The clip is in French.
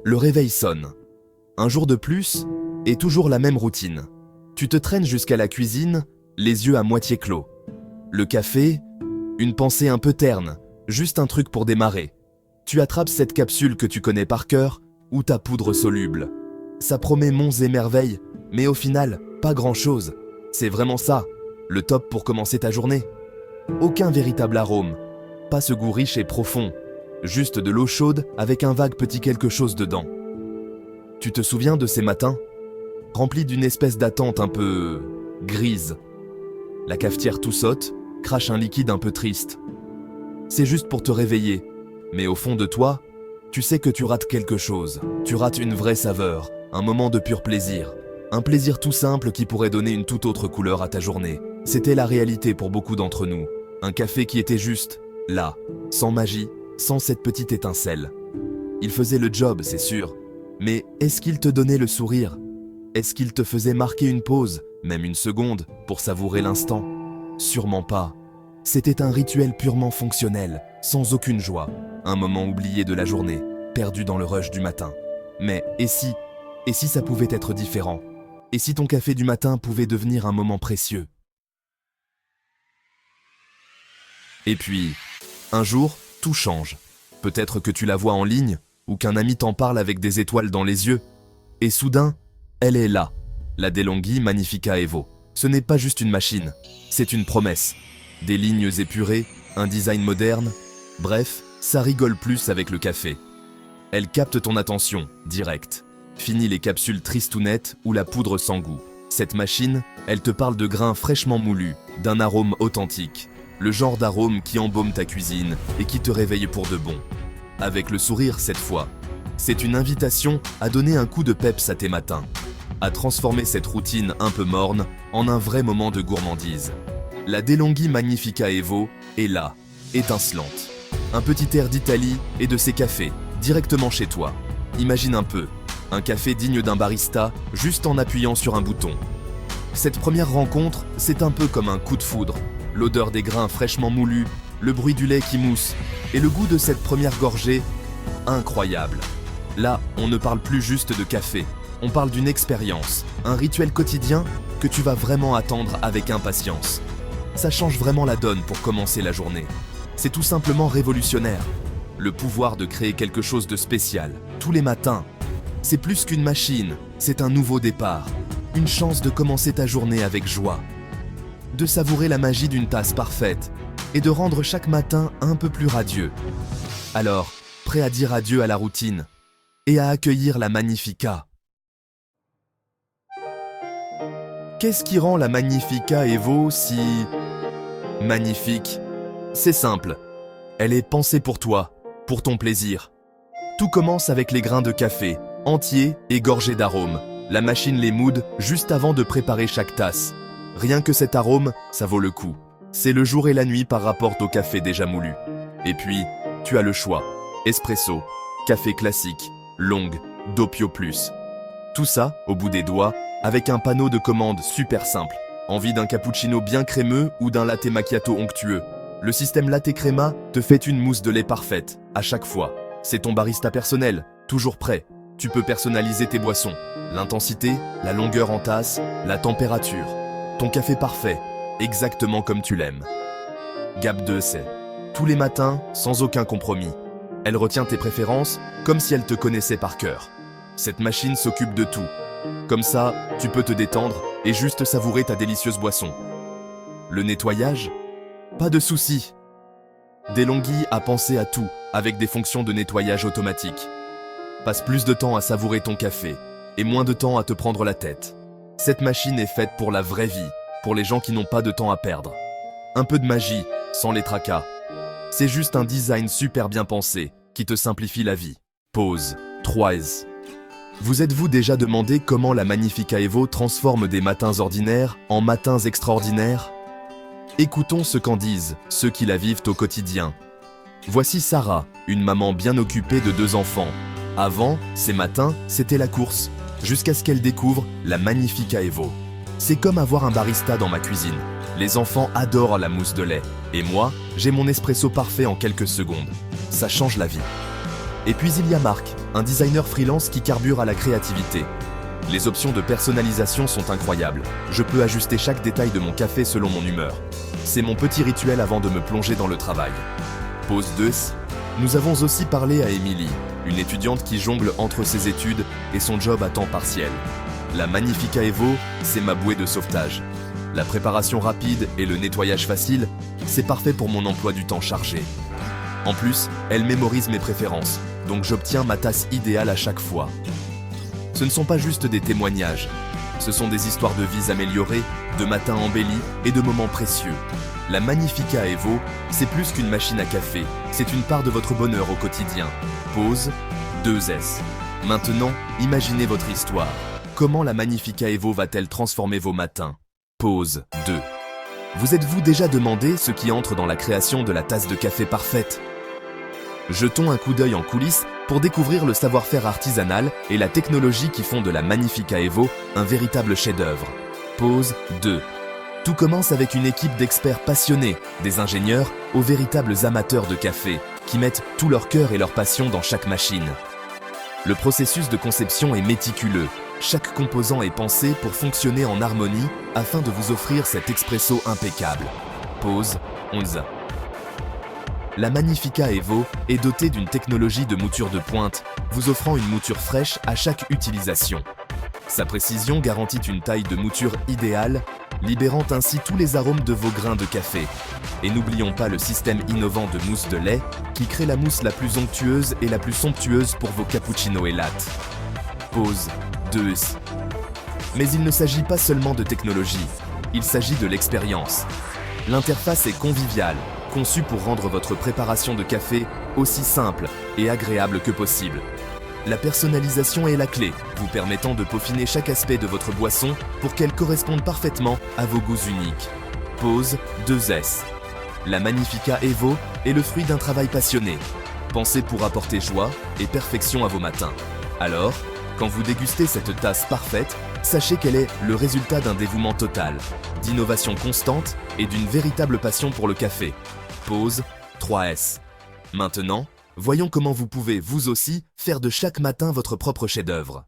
Le réveil sonne. Un jour de plus, et toujours la même routine. Tu te traînes jusqu'à la cuisine, les yeux à moitié clos. Le café, une pensée un peu terne, juste un truc pour démarrer. Tu attrapes cette capsule que tu connais par cœur, ou ta poudre soluble. Ça promet monts et merveilles, mais au final, pas grand-chose. C'est vraiment ça, le top pour commencer ta journée. Aucun véritable arôme, pas ce goût riche et profond, juste de l'eau chaude avec un vague petit quelque chose dedans. Tu te souviens de ces matins, remplis d'une espèce d'attente un peu grise. La cafetière tout saute, crache un liquide un peu triste. C'est juste pour te réveiller, mais au fond de toi, tu sais que tu rates quelque chose. Tu rates une vraie saveur, un moment de pur plaisir. Un plaisir tout simple qui pourrait donner une toute autre couleur à ta journée. C'était la réalité pour beaucoup d'entre nous. Un café qui était juste, là, sans magie, sans cette petite étincelle. Il faisait le job, c'est sûr. Mais est-ce qu'il te donnait le sourire? Est-ce qu'il te faisait marquer une pause, même une seconde, pour savourer l'instant? Sûrement pas. C'était un rituel purement fonctionnel, sans aucune joie. Un moment oublié de la journée, perdu dans le rush du matin. Mais et si ça pouvait être différent? Et si ton café du matin pouvait devenir un moment précieux? Et puis, un jour, tout change. Peut-être que tu la vois en ligne, ou qu'un ami t'en parle avec des étoiles dans les yeux. Et soudain, elle est là, la DeLonghi Magnifica Evo. Ce n'est pas juste une machine, c'est une promesse. Des lignes épurées, un design moderne, bref, ça rigole plus avec le café. Elle capte ton attention, direct. Fini les capsules tristounettes ou la poudre sans goût. Cette machine, elle te parle de grains fraîchement moulus, d'un arôme authentique. Le genre d'arôme qui embaume ta cuisine et qui te réveille pour de bon. Avec le sourire cette fois. C'est une invitation à donner un coup de peps à tes matins. À transformer cette routine un peu morne en un vrai moment de gourmandise. La DeLonghi Magnifica Evo est là, étincelante. Un petit air d'Italie et de ses cafés, directement chez toi. Imagine un peu, un café digne d'un barista, juste en appuyant sur un bouton. Cette première rencontre, c'est un peu comme un coup de foudre. L'odeur des grains fraîchement moulus, le bruit du lait qui mousse, et le goût de cette première gorgée, incroyable. Là, on ne parle plus juste de café, on parle d'une expérience, un rituel quotidien que tu vas vraiment attendre avec impatience. Ça change vraiment la donne pour commencer la journée. C'est tout simplement révolutionnaire. Le pouvoir de créer quelque chose de spécial, tous les matins. C'est plus qu'une machine, c'est un nouveau départ. Une chance de commencer ta journée avec joie. De savourer la magie d'une tasse parfaite et de rendre chaque matin un peu plus radieux. Alors, prêt à dire adieu à la routine et à accueillir la Magnifica. Qu'est-ce qui rend la Magnifica Evo si magnifique? C'est simple. Elle est pensée pour toi, pour ton plaisir. Tout commence avec les grains de café, entiers et gorgés d'arômes. La machine les moude juste avant de préparer chaque tasse. Rien que cet arôme, ça vaut le coup. C'est le jour et la nuit par rapport au café déjà moulu. Et puis, tu as le choix. Espresso, café classique, long, doppio plus. Tout ça, au bout des doigts, avec un panneau de commande super simple. Envie d'un cappuccino bien crémeux ou d'un latte macchiato onctueux. Le système latte crema te fait une mousse de lait parfaite, à chaque fois. C'est ton barista personnel, toujours prêt. Tu peux personnaliser tes boissons. L'intensité, la longueur en tasse, la température. Ton café parfait, exactement comme tu l'aimes. Gap 2, c'est tous les matins, sans aucun compromis. Elle retient tes préférences comme si elle te connaissait par cœur. Cette machine s'occupe de tout. Comme ça, tu peux te détendre et juste savourer ta délicieuse boisson. Le nettoyage? Pas de souci. DeLonghi a pensé à tout avec des fonctions de nettoyage automatique. Passe plus de temps à savourer ton café et moins de temps à te prendre la tête. Cette machine est faite pour la vraie vie, pour les gens qui n'ont pas de temps à perdre. Un peu de magie, sans les tracas. C'est juste un design super bien pensé, qui te simplifie la vie. Pause. 3S. Vous êtes-vous déjà demandé comment la Magnifica Evo transforme des matins ordinaires en matins extraordinaires? Écoutons ce qu'en disent ceux qui la vivent au quotidien. Voici Sarah, une maman bien occupée de 2 enfants. Avant, ces matins, c'était la course, jusqu'à ce qu'elle découvre la Magnifica Evo. C'est comme avoir un barista dans ma cuisine. Les enfants adorent la mousse de lait. Et moi, j'ai mon espresso parfait en quelques secondes. Ça change la vie. Et puis il y a Marc, un designer freelance qui carbure à la créativité. Les options de personnalisation sont incroyables. Je peux ajuster chaque détail de mon café selon mon humeur. C'est mon petit rituel avant de me plonger dans le travail. Pause 2. Nous avons aussi parlé à Émilie, une étudiante qui jongle entre ses études et son job à temps partiel. La Magnifica Evo, c'est ma bouée de sauvetage. La préparation rapide et le nettoyage facile, c'est parfait pour mon emploi du temps chargé. En plus, elle mémorise mes préférences, donc j'obtiens ma tasse idéale à chaque fois. Ce ne sont pas juste des témoignages, ce sont des histoires de vies améliorées, de matins embellis et de moments précieux. La Magnifica Evo, c'est plus qu'une machine à café, c'est une part de votre bonheur au quotidien. Pause 2S. Maintenant, imaginez votre histoire. Comment la Magnifica Evo va-t-elle transformer vos matins? Pause 2. Vous êtes-vous déjà demandé ce qui entre dans la création de la tasse de café parfaite? Jetons un coup d'œil en coulisses pour découvrir le savoir-faire artisanal et la technologie qui font de la Magnifica Evo un véritable chef-d'œuvre. Pause 2. Tout commence avec une équipe d'experts passionnés, des ingénieurs aux véritables amateurs de café, qui mettent tout leur cœur et leur passion dans chaque machine. Le processus de conception est méticuleux. Chaque composant est pensé pour fonctionner en harmonie afin de vous offrir cet expresso impeccable. Pause 11. La Magnifica Evo est dotée d'une technologie de mouture de pointe, vous offrant une mouture fraîche à chaque utilisation. Sa précision garantit une taille de mouture idéale, libérant ainsi tous les arômes de vos grains de café. Et n'oublions pas le système innovant de mousse de lait, qui crée la mousse la plus onctueuse et la plus somptueuse pour vos cappuccinos et lattes. Pause 2. Mais il ne s'agit pas seulement de technologie, il s'agit de l'expérience. L'interface est conviviale, conçue pour rendre votre préparation de café aussi simple et agréable que possible. La personnalisation est la clé, vous permettant de peaufiner chaque aspect de votre boisson pour qu'elle corresponde parfaitement à vos goûts uniques. Pause 2S. La Magnifica Evo est le fruit d'un travail passionné, pensé pour apporter joie et perfection à vos matins. Alors, quand vous dégustez cette tasse parfaite, sachez qu'elle est le résultat d'un dévouement total, d'innovation constante et d'une véritable passion pour le café. Pause 3S. Maintenant, voyons comment vous pouvez, vous aussi, faire de chaque matin votre propre chef-d'œuvre.